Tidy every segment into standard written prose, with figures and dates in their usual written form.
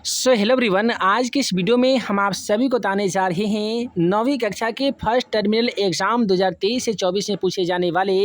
Hello everyone, आज की इस वीडियो में हम आप सभी को बताने जा रहे हैं 9वीं कक्षा के फर्स्ट टर्मिनल एग्ज़ाम 2023 से 24 में पूछे जाने वाले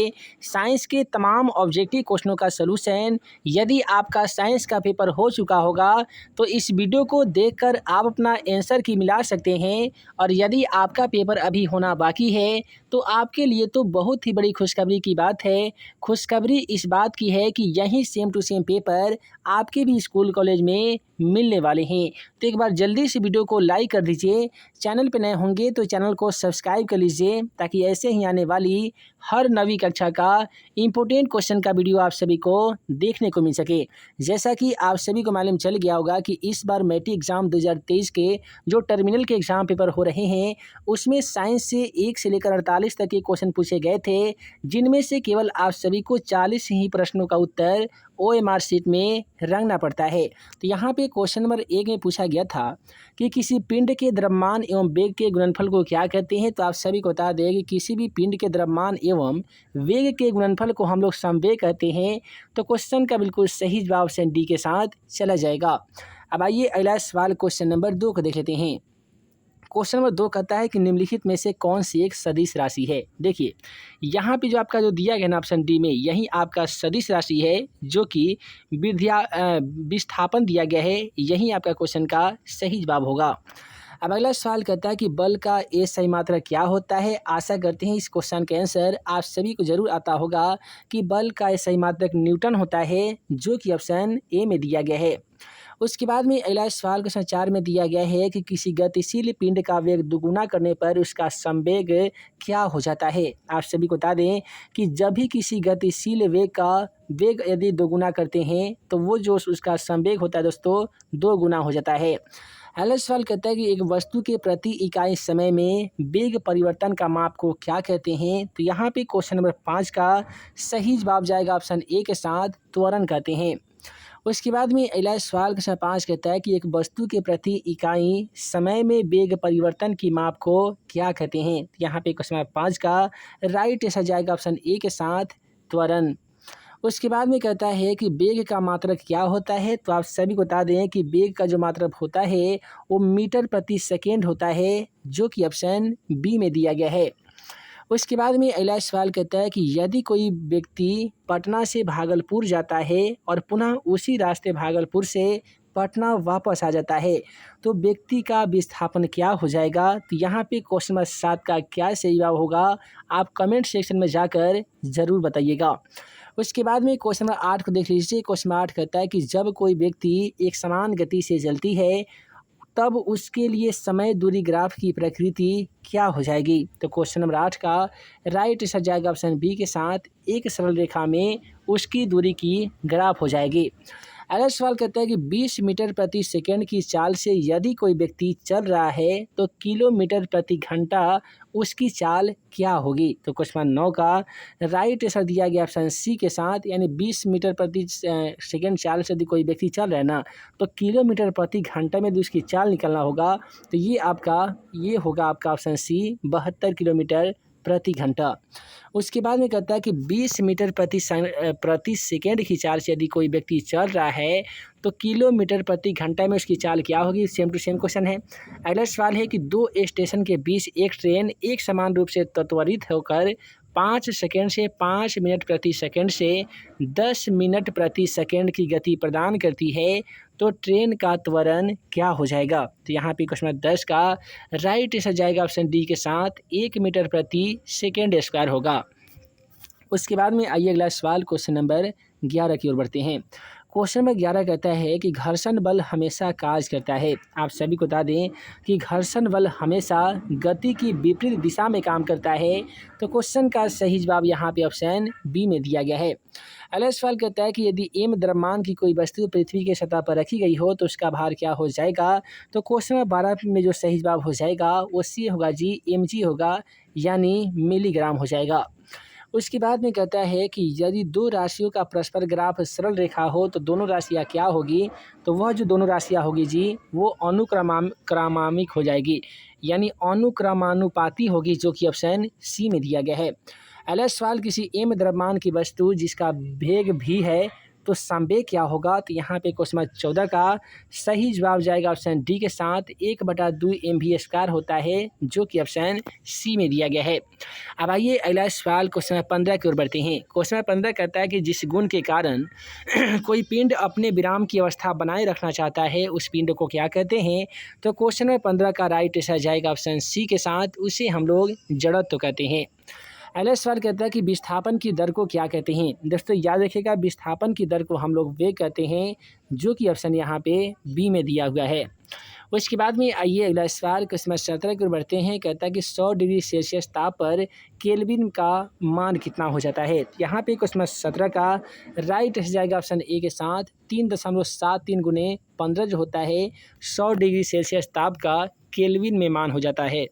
साइंस के तमाम ऑब्जेक्टिव क्वेश्चनों का सलूशन। यदि आपका साइंस का पेपर हो चुका होगा तो इस वीडियो को देखकर आप अपना आंसर की मिला सकते हैं, और यदि आपका पेपर अभी होना बाकी है तो आपके लिए तो बहुत ही बड़ी खुशखबरी की बात है। खुशखबरी इस बात की है कि यही सेम टू सेम पेपर आपके भी स्कूल कॉलेज में मिलने वाले हैं। तो एक बार जल्दी से वीडियो को लाइक कर दीजिए, चैनल पर नए होंगे तो चैनल को सब्सक्राइब कर लीजिए ताकि ऐसे ही आने वाली हर 9वीं कक्षा का इम्पोर्टेंट क्वेश्चन का वीडियो आप सभी को देखने को मिल सके। जैसा कि आप सभी को मालूम चल गया होगा कि इस बार मैट्रिक एग्ज़ाम 2023 के जो टर्मिनल के एग्ज़ाम पेपर हो रहे हैं उसमें साइंस से 1 से लेकर 48 तक के क्वेश्चन पूछे गए थे, जिनमें से केवल आप सभी को 40 ही प्रश्नों का उत्तर OMR शीट में रंगना पड़ता है। तो यहाँ पे क्वेश्चन नंबर 1 में पूछा गया था कि किसी पिंड के द्रव्यमान एवं वेग के गुणनफल को क्या कहते हैं। तो आप सभी को बता दें कि किसी भी पिंड के द्रव्यमान एवं वेग के गुणनफल को हम लोग संवेग कहते हैं। तो क्वेश्चन का बिल्कुल सही जवाब ऑप्शन डी के साथ चला जाएगा। अब आइए अगला सवाल क्वेश्चन नंबर 2 को देख लेते हैं। क्वेश्चन नंबर 2 कहता है कि निम्नलिखित में से कौन सी एक सदिश राशि है। देखिए यहाँ पे जो आपका जो दिया गया ना ऑप्शन डी में, यही आपका सदिश राशि है जो कि विस्थापन दिया गया है, यही आपका क्वेश्चन का सही जवाब होगा। अब अगला सवाल कहता है कि बल का ए सही मात्रक क्या होता है। आशा करते हैं इस क्वेश्चन का आंसर आप सभी को जरूर आता होगा कि बल का ए सही मात्रक न्यूटन होता है, जो कि ऑप्शन ए में दिया गया है। उसके बाद में अगला सवाल क्वेश्चन 4 में दिया गया है कि किसी गतिशील पिंड का वेग दुगुना करने पर उसका संवेग क्या हो जाता है। आप सभी को बता दें कि जब भी किसी गतिशील वेग का वेग यदि दोगुना करते हैं तो वो जो उसका संवेग होता है दोस्तों 2 गुना हो जाता है। अगला सवाल कहता है कि एक वस्तु के प्रति इकाई समय में वेग परिवर्तन का माप को क्या कहते हैं। तो यहाँ पे क्वेश्चन नंबर 5 का सही जवाब जाएगा ऑप्शन ए के साथ, त्वरण कहते हैं। उसके बाद में अगला सवाल क्वेश्चन 5 कहता है कि एक वस्तु के प्रति इकाई समय में वेग परिवर्तन की माप को क्या कहते हैं। यहाँ पे क्वेश्चन 5 का राइट आंसर जाएगा ऑप्शन ए के साथ, त्वरण। उसके बाद में कहता है कि वेग का मात्रक क्या होता है। तो आप सभी को बता दें कि वेग का जो मात्रक होता है वो मीटर प्रति सेकेंड होता है, जो कि ऑप्शन बी में दिया गया है। उसके बाद में अगला सवाल कहता है कि यदि कोई व्यक्ति पटना से भागलपुर जाता है और पुनः उसी रास्ते भागलपुर से पटना वापस आ जाता है तो व्यक्ति का विस्थापन क्या हो जाएगा। तो यहाँ पे क्वेश्चन नंबर 7 का क्या सही जवाब होगा आप कमेंट सेक्शन में जाकर ज़रूर बताइएगा। उसके बाद में क्वेश्चन नंबर 8 को देख लीजिए। क्वेश्चन नंबर 8 कहता है कि जब कोई व्यक्ति एक समान गति से चलती है तब उसके लिए समय दूरी ग्राफ की प्रकृति क्या हो जाएगी। तो क्वेश्चन नंबर 8 का राइट आंसर जाएगा ऑप्शन बी के साथ, एक सरल रेखा में उसकी दूरी की ग्राफ हो जाएगी। अगला सवाल कहता है कि 20 मीटर प्रति सेकंड की चाल से यदि कोई व्यक्ति चल रहा है तो किलोमीटर प्रति घंटा उसकी चाल क्या होगी। तो क्वेश्चन 9 का राइट आंसर दिया गया ऑप्शन सी के साथ, यानी 20 मीटर प्रति सेकंड चाल से यदि कोई व्यक्ति चल रहा है ना तो किलोमीटर प्रति घंटा में यदि उसकी चाल निकलना होगा तो ये होगा आपका ऑप्शन सी 72 किलोमीटर प्रति घंटा। उसके बाद में कहता है कि 20 मीटर प्रति सेकेंड की चाल से यदि कोई व्यक्ति चल रहा है तो किलोमीटर प्रति घंटा में उसकी चाल क्या होगी। सेम टू सेम क्वेश्चन है। अगला सवाल है कि 2 स्टेशन के बीच एक ट्रेन एक समान रूप से त्वरित होकर 5 सेकेंड से 5 मिनट प्रति सेकेंड से 10 मिनट प्रति सेकेंड की गति प्रदान करती है तो ट्रेन का त्वरण क्या हो जाएगा। तो यहाँ पे क्वेश्चन 10 का राइट आंसर जाएगा ऑप्शन डी के साथ, 1 मीटर प्रति सेकेंड स्क्वायर होगा। उसके बाद में आइए अगला सवाल क्वेश्चन नंबर 11 की ओर बढ़ते हैं। क्वेश्चन नंबर 11 कहता है कि घर्षण बल हमेशा कार्य करता है। आप सभी को बता दें कि घर्षण बल हमेशा गति की विपरीत दिशा में काम करता है। तो क्वेश्चन का सही जवाब यहाँ पे ऑप्शन बी में दिया गया है। अगला सवाल कहता है कि यदि एम द्रव्यमान की कोई वस्तु पृथ्वी के सतह पर रखी गई हो तो उसका भार क्या हो जाएगा। तो क्वेश्चन नंबर 12 में जो सही जवाब हो जाएगा वो सी होगा जी, mg होगा, यानी मिलीग्राम हो जाएगा। उसके बाद में कहता है कि यदि 2 राशियों का परस्पर ग्राफ सरल रेखा हो तो दोनों राशियाँ क्या होगी। तो वह जो दोनों राशियाँ होगी जी वो अनुक्रमामिक हो जाएगी, यानी अनुक्रमानुपाती होगी, जो कि ऑप्शन सी में दिया गया है। अगला सवाल किसी एम द्रव्यमान की वस्तु जिसका वेग भी है तो संवेग क्या होगा? तो यहाँ पे क्वेश्चन नंबर 14 का सही जवाब जाएगा ऑप्शन डी के साथ 1/2 mv² होता है, जो कि ऑप्शन सी में दिया गया है। अब आइए अगला सवाल क्वेश्चन नंबर 15 की ओर बढ़ते हैं। क्वेश्चन नंबर 15 कहता है कि जिस गुण के कारण कोई पिंड अपने विराम की अवस्था बनाए रखना चाहता है, उस पिंड को क्या कहते हैं? तो क्वेश्चन नंबर 15 का राइट आंसर जाएगा ऑप्शन सी के साथ, उसे हम लोग जड़त्व कहते हैं। अगला सवाल कहता है कि विस्थापन की दर को क्या कहते हैं? दोस्तों याद रखिएगा, विस्थापन की दर को हम लोग वेग कहते हैं, जो कि ऑप्शन यहाँ पे बी में दिया हुआ है। उसके बाद में आइए अगला सवाल क्वेश्चन नंबर 17 की ओर बढ़ते हैं। कहता है कि 100 डिग्री सेल्सियस ताप पर केल्विन का मान कितना हो जाता है? यहाँ पे क्वेश्चन नंबर 17 का राइट आंसर जाएगा ऑप्शन ए के साथ 3.73 गुने 15 जो होता है 100 डिग्री सेल्सियस ताप का केल्विन में मान हो जाता है।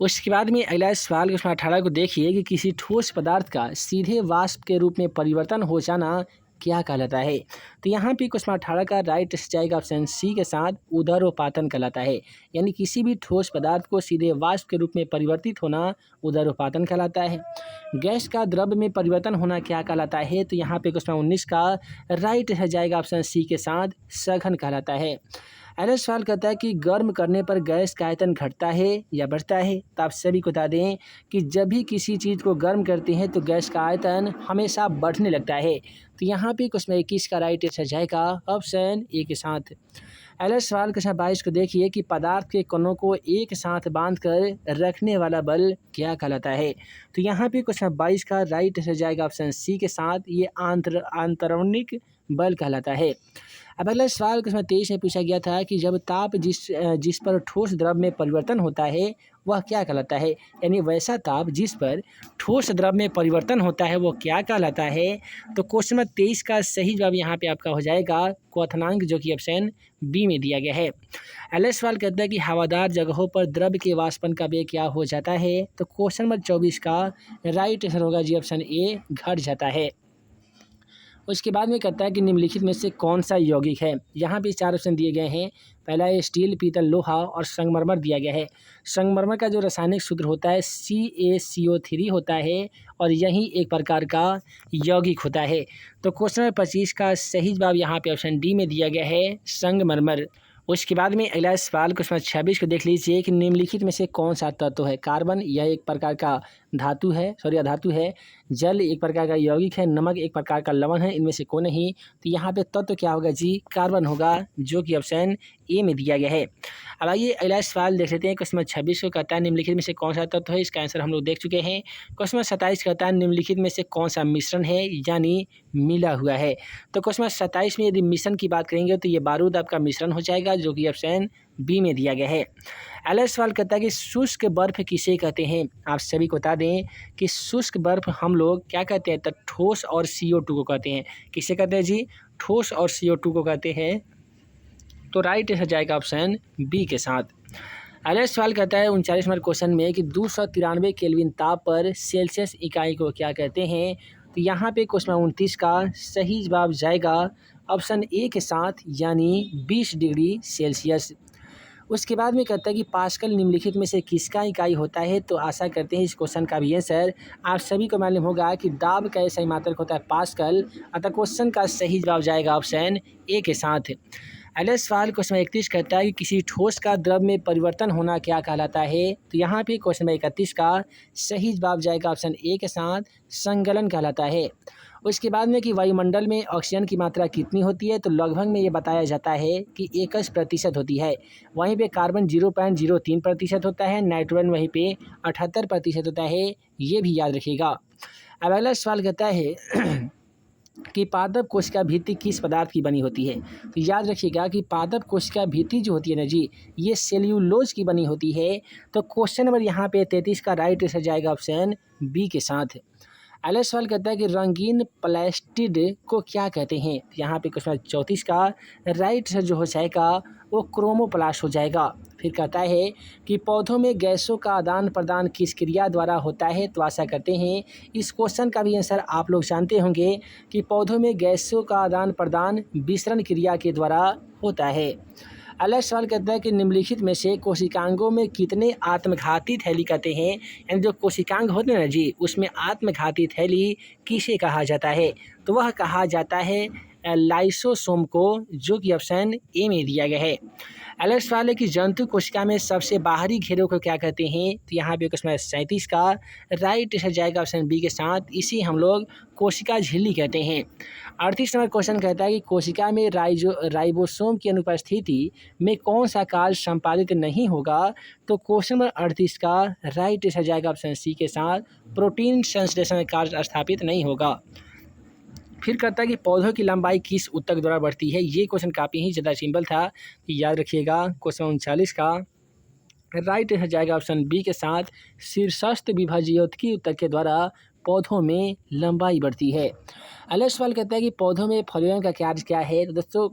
उसके बाद में अगला सवाल क्वेश्चन 18 को देखिए कि किसी ठोस पदार्थ का सीधे वाष्प के रूप में परिवर्तन हो जाना क्या कहलाता है? तो यहाँ पे क्वेश्चन 18 का राइट आंसर जाएगा ऑप्शन सी के साथ उदरोपातन कहलाता है। यानी किसी भी ठोस पदार्थ को सीधे वाष्प के रूप में परिवर्तित होना उदरोपातन कहलाता है। गैस का द्रव में परिवर्तन होना क्या कहलाता है? तो यहाँ पे क्वेश्चन 19 का राइट आंसर जाएगा ऑप्शन सी के साथ सघन कहलाता है। अगला सवाल कहता है कि गर्म करने पर गैस का आयतन घटता है या बढ़ता है? तो आप सभी को बता दें कि जब भी किसी चीज़ को गर्म करते हैं तो गैस का आयतन हमेशा बढ़ने लगता है। तो यहाँ पे क्वेश्चन 21 का राइट आंसर जाएगा ऑप्शन ए के साथ। अगला सवाल क्वेश्चन 22 को देखिए कि पदार्थ के कणों को एक साथ बांध कर रखने वाला बल क्या कहलाता है? तो यहाँ पे क्वेश्चन 22 का राइट आंसर जाएगा ऑप्शन सी के साथ, ये आंतरणिक बल कहलाता है। अब अगला सवाल क्वेश्चन 23 में पूछा गया था कि जब ताप जिस पर ठोस द्रव में परिवर्तन होता है वह क्या कहलाता है? यानी वैसा ताप जिस पर ठोस द्रव में परिवर्तन होता है वो क्या कहलाता है? तो क्वेश्चन नंबर 23 का सही जवाब यहाँ पे आपका हो जाएगा क्वथनांक, जो कि ऑप्शन बी में दिया गया है। अगला सवाल कहता है कि हवादार जगहों पर द्रव के वाष्पन का वेग क्या हो जाता है? तो क्वेश्चन नंबर 24 का राइट आंसर होगा जी ऑप्शन ए, घट जाता है। उसके बाद में कहता है कि निम्नलिखित में से कौन सा यौगिक है? यहाँ पे 4 ऑप्शन दिए गए हैं। पहला है स्टील, पीतल, लोहा और संगमरमर दिया गया है। संगमरमर का जो रासायनिक सूत्र होता है CaCO3 होता है और यही एक प्रकार का यौगिक होता है। तो क्वेश्चन नंबर 25 का सही जवाब यहाँ पे ऑप्शन डी में दिया गया है, संगमरमर। उसके बाद में अगला सवाल क्वेश्चन 26 को देख लीजिए कि निम्नलिखित में से कौन सा तत्व है? कार्बन, यह एक प्रकार का धातु है, अधातु है। जल एक प्रकार का यौगिक है। नमक एक प्रकार का लवण है। इनमें से कौन नहीं? तो यहाँ पे तत्व क्या होगा जी? कार्बन होगा, जो कि ऑप्शन ए में दिया गया है। अब आइए अगला सवाल देख लेते हैं। क्वेश्चन नंबर 26 को कहता है निम्नलिखित में से कौन सा तत्व है? इसका आंसर हम लोग देख चुके हैं। क्वेश्चन नंबर 27 कहता है निम्नलिखित में से कौन सा मिश्रण है, यानी मिला हुआ है? तो क्वेश्चन नंबर 27 में यदि मिश्रण की बात करेंगे तो ये बारूद आपका मिश्रण हो जाएगा, जो कि ऑप्शन बी में दिया गया है। अगला सवाल कहता है कि शुष्क बर्फ किसे कहते हैं? आप सभी को बता दें कि शुष्क बर्फ हम लोग क्या कहते हैं? तो ठोस और CO2 को कहते हैं। किसे कहते हैं जी? ठोस और CO2 को कहते हैं। तो राइट आंसर जाएगा ऑप्शन बी के साथ। अगला सवाल कहता है 39 नंबर क्वेश्चन में कि 293 केल्विन ताप पर सेल्सियस इकाई को क्या कहते हैं? तो यहाँ पे क्वेश्चन 29 का सही जवाब जाएगा ऑप्शन ए के साथ, यानी 20 डिग्री सेल्सियस। उसके बाद में कहता है कि पास्कल निम्नलिखित में से किसका इकाई होता है? तो आशा करते हैं इस क्वेश्चन का भी आंसर आप सभी को मालूम होगा कि दाब का सही मात्रक होता है पास्कल। अतः क्वेश्चन का सही जवाब जाएगा ऑप्शन ए के साथ। अगला सवाल क्वेश्चन 31 कहता है कि किसी ठोस का द्रव में परिवर्तन होना क्या कहलाता है? तो यहाँ पे क्वेश्चन 31 का सही जवाब जाएगा ऑप्शन ए के साथ, संगलन कहलाता है। उसके बाद में कि वायुमंडल में ऑक्सीजन की मात्रा कितनी होती है? तो लगभग में ये बताया जाता है कि 21% होती है। वहीं पे कार्बन 0.03% होता है, नाइट्रोजन वहीं पे 78% होता है, ये भी याद रखिएगा। अब अगला सवाल कहता है कि पादप कोशिका भित्ति किस पदार्थ की बनी होती है? तो याद रखिएगा कि पादप कोशिका भित्ति जो होती है ना जी, ये सेल्यूलोज की बनी होती है। तो क्वेश्चन नंबर यहाँ पे 33 का राइट आंसर जाएगा ऑप्शन बी के साथ। अगला सवाल कहता है कि रंगीन प्लास्टिड को क्या कहते हैं? यहाँ पे क्वेश्चन 34 का राइट आंसर जो हो जाएगा वो क्रोमोप्लास्ट हो जाएगा। फिर कहता है कि पौधों में गैसों का आदान प्रदान किस क्रिया द्वारा होता है? तो आशा करते हैं इस क्वेश्चन का भी आंसर आप लोग जानते होंगे कि पौधों में गैसों का आदान प्रदान विसरण क्रिया के द्वारा होता है। अगला सवाल कहता है कि निम्नलिखित में से कोशिकांगों में कितने आत्मघाती थैली कहते हैं? यानी जो कोशिकांग होते हैं ना जी, उसमें आत्मघाती थैली किसे कहा जाता है? तो वह कहा जाता है लाइसोसोम को, जो कि ऑप्शन ए में दिया गया है। अगला सवाल है कि जंतु कोशिका में सबसे बाहरी घेरे को क्या कहते हैं? तो यहाँ पे क्वेश्चन 37 का राइट आंसर जाएगा ऑप्शन बी के साथ, इसी हम लोग कोशिका झिल्ली कहते हैं। 38 नंबर क्वेश्चन कहता है कि कोशिका में राइबोसोम की अनुपस्थिति में कौन सा कार्य संपादित नहीं होगा? तो क्वेश्चन नंबर 38 का राइट आंसर जाएगा ऑप्शन सी के साथ, प्रोटीन संश्लेषण कार्य स्थापित नहीं होगा। फिर कहता है कि पौधों की लंबाई किस ऊतक द्वारा बढ़ती है? ये क्वेश्चन काफ़ी ही ज़्यादा सिंपल था, याद रखिएगा। क्वेश्चन 39 का राइट आंसर जाएगा ऑप्शन बी के साथ, शीर्षस्थ विभाज्योतकी ऊतक के द्वारा पौधों में लंबाई बढ़ती है। अगला सवाल कहता है कि पौधों में फ्लोएम का कार्य क्या है? तो दोस्तों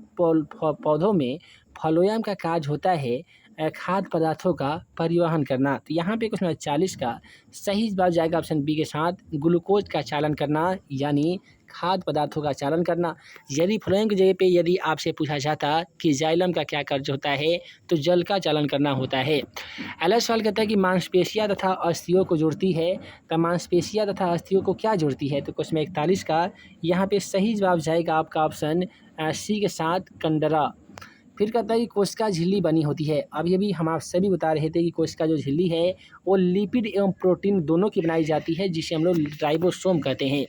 पौधों में फ्लोएम का कार्य होता है खाद्य पदार्थों का परिवहन करना। तो यहाँ पे क्वेश्चन 40 का सही जवाब जाएगा ऑप्शन बी के साथ, ग्लूकोज का चालन करना, यानी खाद्य पदार्थों का चालन करना। यदि फ्लोएम की जगह पे यदि आपसे पूछा जाता कि जाइलम का क्या कार्य होता है, तो जल का चालन करना होता है। अगला सवाल कहता है कि मांसपेशियां तथा अस्थियों को जोड़ती है, तो मांसपेशियां तथा अस्थियों को क्या जोड़ती है? तो क्वेश्चन 41 का यहाँ पे सही जवाब जाएगा आपका ऑप्शन सी के साथ, कंडरा। फिर कहता है कि कोशिका झिल्ली बनी होती है। अब ये भी हम आप सभी बता रहे थे कि कोशिका जो झिल्ली है वो लिपिड एवं प्रोटीन दोनों की बनाई जाती है, जिसे हम लोग राइबोसोम कहते हैं।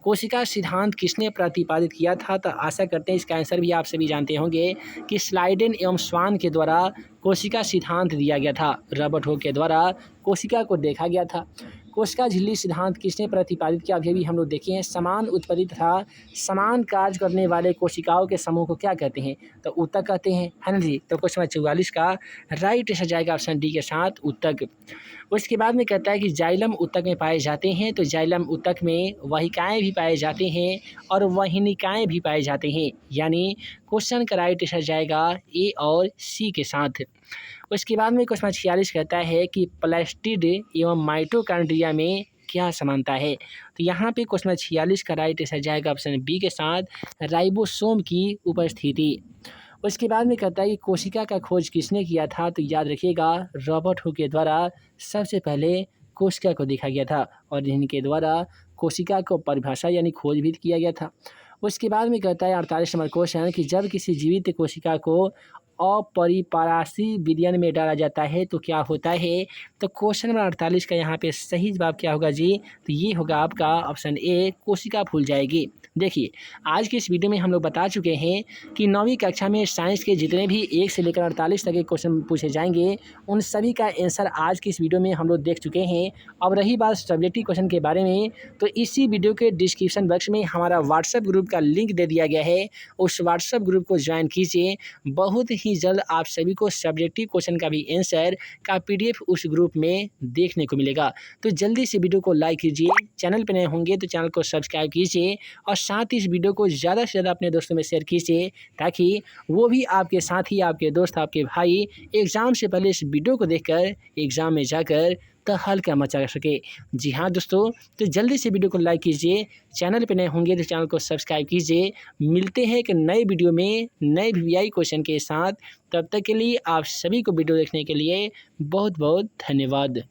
कोशिका सिद्धांत किसने प्रतिपादित किया था? तो आशा करते हैं इसका आंसर भी आप सभी जानते होंगे कि स्लाइडेन एवं स्वान के द्वारा कोशिका सिद्धांत दिया गया था। रॉबर्ट हॉक के द्वारा कोशिका को देखा गया था। कोशिका झिल्ली सिद्धांत किसने प्रतिपादित किया? अभी भी हम लोग देखे हैं, समान उत्पत्ति तथा समान कार्य करने वाले कोशिकाओं के समूह को क्या कहते हैं? तो ऊतक कहते हैं, है ना जी। तो क्वेश्चन 44 का राइट आंसर जाएगा ऑप्शन डी के साथ, ऊतक। उसके बाद में कहता है कि जाइलम ऊतक में पाए जाते हैं, तो जाइलम ऊतक में वाहिकाएं भी पाए जाते हैं और वाहिनिकाएं भी पाए जाते हैं, यानी क्वेश्चन का राइट आंसर जाएगा ए और सी के साथ। उसके बाद में क्वेश्चन 46 कहता है कि प्लास्टिड एवं माइटोकॉन्ड्रिया में क्या समानता है? तो यहाँ पे क्वेश्चन 46 का राइट आंसर जाएगा ऑप्शन बी के साथ, राइबोसोम की उपस्थिति। उसके बाद में कहता है कि कोशिका का खोज किसने किया था? तो याद रखिएगा, रॉबर्ट हुक के द्वारा सबसे पहले कोशिका को देखा गया था और इनके द्वारा कोशिका को परिभाषा यानी खोज भी किया गया था। उसके बाद में कहता है 48 नंबर क्वेश्चन कि जब किसी जीवित कोशिका को अपरिपारासी विलयन में डाला जाता है तो क्या होता है? तो क्वेश्चन नंबर 48 का यहाँ पे सही जवाब क्या होगा जी? तो ये होगा आपका ऑप्शन ए, कोशिका फूल जाएगी। देखिए, आज की इस वीडियो में हम लोग बता चुके हैं कि 9वीं कक्षा में साइंस के जितने भी 1 से लेकर 48 तक के क्वेश्चन पूछे जाएंगे, उन सभी का आंसर आज की इस वीडियो में हम लोग देख चुके हैं। अब रही बात सब्जेक्टिव क्वेश्चन के बारे में, तो इसी वीडियो के डिस्क्रिप्शन बॉक्स में हमारा व्हाट्सएप ग्रुप का लिंक दे दिया गया है, उस व्हाट्सएप ग्रुप को ज्वाइन कीजिए। बहुत ही जल्द आप सभी को सब्जेक्टिव क्वेश्चन का भी आंसर का PDF उस ग्रुप में देखने को मिलेगा। तो जल्दी से वीडियो को लाइक कीजिए, चैनल पर नए होंगे तो चैनल को सब्सक्राइब कीजिए और साथ ही इस वीडियो को ज़्यादा से ज़्यादा अपने दोस्तों में शेयर कीजिए, ताकि वो भी आपके साथी, आपके दोस्त, आपके भाई एग्ज़ाम से पहले इस वीडियो को देखकर एग्ज़ाम में जाकर तहलका मचा सके। जी हाँ दोस्तों, तो जल्दी से वीडियो को लाइक कीजिए, चैनल पे नए होंगे तो चैनल को सब्सक्राइब कीजिए। मिलते हैं एक नए वीडियो में नए VVI क्वेश्चन के साथ। तब तक के लिए आप सभी को वीडियो देखने के लिए बहुत बहुत धन्यवाद।